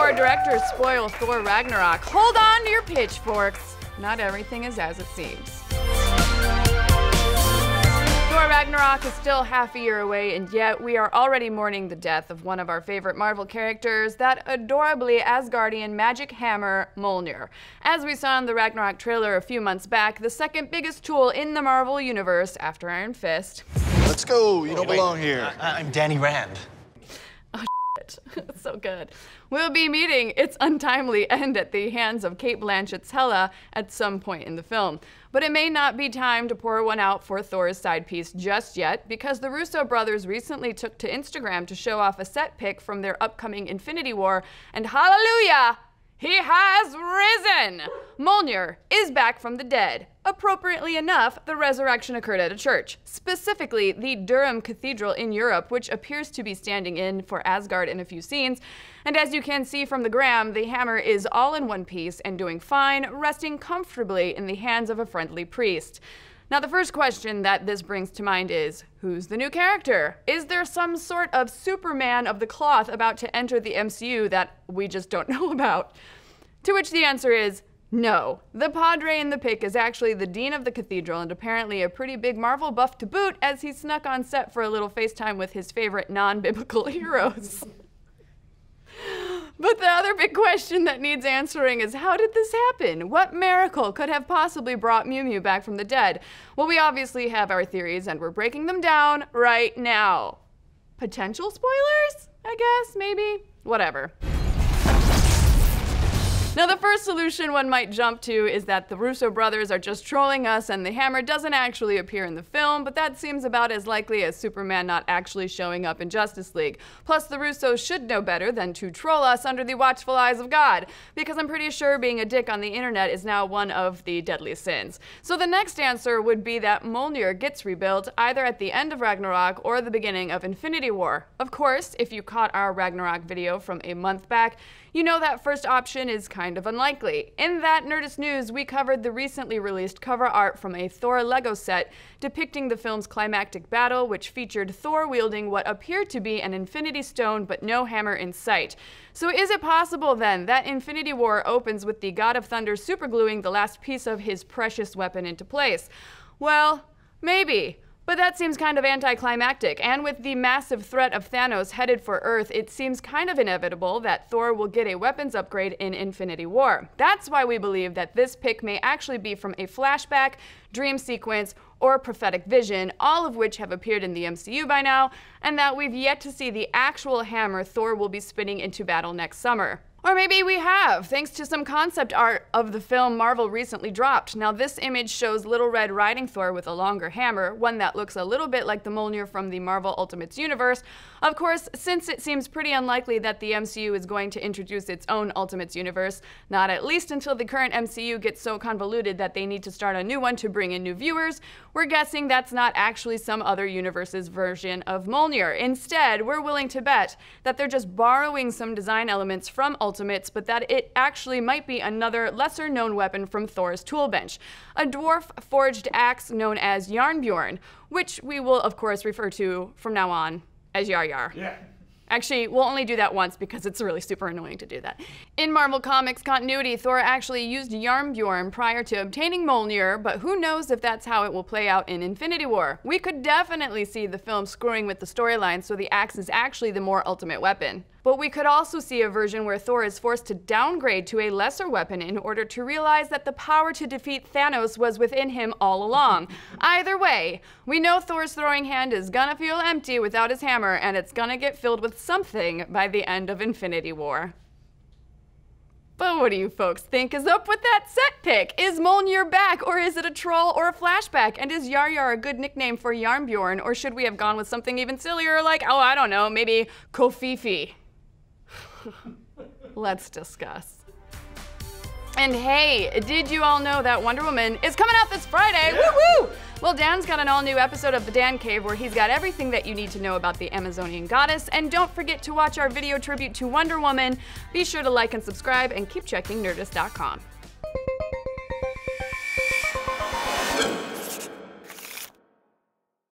War directors spoil Thor Ragnarok. Hold on to your pitchforks. Not everything is as it seems. Thor Ragnarok is still half a year away, and yet we are already mourning the death of one of our favorite Marvel characters, that adorably Asgardian magic hammer, Mjolnir. As we saw in the Ragnarok trailer a few months back, the second biggest tool in the Marvel universe after Iron Fist. Let's go, you don't belong here. I'm Danny Rand. It's so good. We'll be meeting its untimely end at the hands of Cate Blanchett's Hela at some point in the film. But it may not be time to pour one out for Thor's side piece just yet, because the Russo brothers recently took to Instagram to show off a set pic from their upcoming Infinity War, and hallelujah! He has risen! Mjolnir is back from the dead. Appropriately enough, the resurrection occurred at a church, specifically the Durham Cathedral in Europe, which appears to be standing in for Asgard in a few scenes. And as you can see from the gram, the hammer is all in one piece and doing fine, resting comfortably in the hands of a friendly priest. Now, the first question that this brings to mind is, who's the new character? Is there some sort of Superman of the cloth about to enter the MCU that we just don't know about? To which the answer is no. The padre in the pic is actually the dean of the cathedral, and apparently a pretty big Marvel buff to boot, as he snuck on set for a little FaceTime with his favorite non-biblical heroes. But the other big question that needs answering is, how did this happen? What miracle could have possibly brought Mew Mew back from the dead? Well, we obviously have our theories, and we're breaking them down right now. Potential spoilers? I guess, maybe? Whatever. Now, the first solution one might jump to is that the Russo brothers are just trolling us and the hammer doesn't actually appear in the film, but that seems about as likely as Superman not actually showing up in Justice League. Plus, the Russos should know better than to troll us under the watchful eyes of God, because I'm pretty sure being a dick on the internet is now one of the deadliest sins. So the next answer would be that Mjolnir gets rebuilt either at the end of Ragnarok or the beginning of Infinity War. Of course, if you caught our Ragnarok video from a month back, you know that first option is kind of unlikely. In that Nerdist news, we covered the recently released cover art from a Thor Lego set depicting the film's climactic battle, which featured Thor wielding what appeared to be an Infinity Stone but no hammer in sight. So is it possible then that Infinity War opens with the God of Thunder supergluing the last piece of his precious weapon into place? Well, maybe. But that seems kind of anticlimactic, and with the massive threat of Thanos headed for Earth, it seems kind of inevitable that Thor will get a weapons upgrade in Infinity War. That's why we believe that this pic may actually be from a flashback, dream sequence, or prophetic vision, all of which have appeared in the MCU by now, and that we've yet to see the actual hammer Thor will be spinning into battle next summer. Or maybe we have, thanks to some concept art of the film Marvel recently dropped. Now, this image shows Little Red riding Thor with a longer hammer, one that looks a little bit like the Mjolnir from the Marvel Ultimates universe. Of course, since it seems pretty unlikely that the MCU is going to introduce its own Ultimates universe, not at least until the current MCU gets so convoluted that they need to start a new one to bring in new viewers, we're guessing that's not actually some other universe's version of Mjolnir. Instead, we're willing to bet that they're just borrowing some design elements from Ultimates, but that it actually might be another lesser-known weapon from Thor's toolbench, a dwarf-forged axe known as Jarnbjorn, which we will, of course, refer to from now on as Yar Yar. Yeah. Actually, we'll only do that once because it's really super annoying to do that. In Marvel Comics continuity, Thor actually used Jarnbjorn prior to obtaining Mjolnir, but who knows if that's how it will play out in Infinity War. We could definitely see the film screwing with the storyline so the axe is actually the more ultimate weapon. But we could also see a version where Thor is forced to downgrade to a lesser weapon in order to realize that the power to defeat Thanos was within him all along. Either way, we know Thor's throwing hand is gonna feel empty without his hammer, and it's gonna get filled with something by the end of Infinity War. But what do you folks think is up with that set pic? Is Mjolnir back, or is it a troll or a flashback? And is Yar Yar a good nickname for Jarnbjorn, or should we have gone with something even sillier like, oh, I don't know, maybe Kofifi? Let's discuss. And hey, did you all know that Wonder Woman is coming out this Friday? Yeah. Woo woo! Well, Dan's got an all-new episode of The Dan Cave where he's got everything that you need to know about the Amazonian goddess. And don't forget to watch our video tribute to Wonder Woman. Be sure to like and subscribe and keep checking Nerdist.com.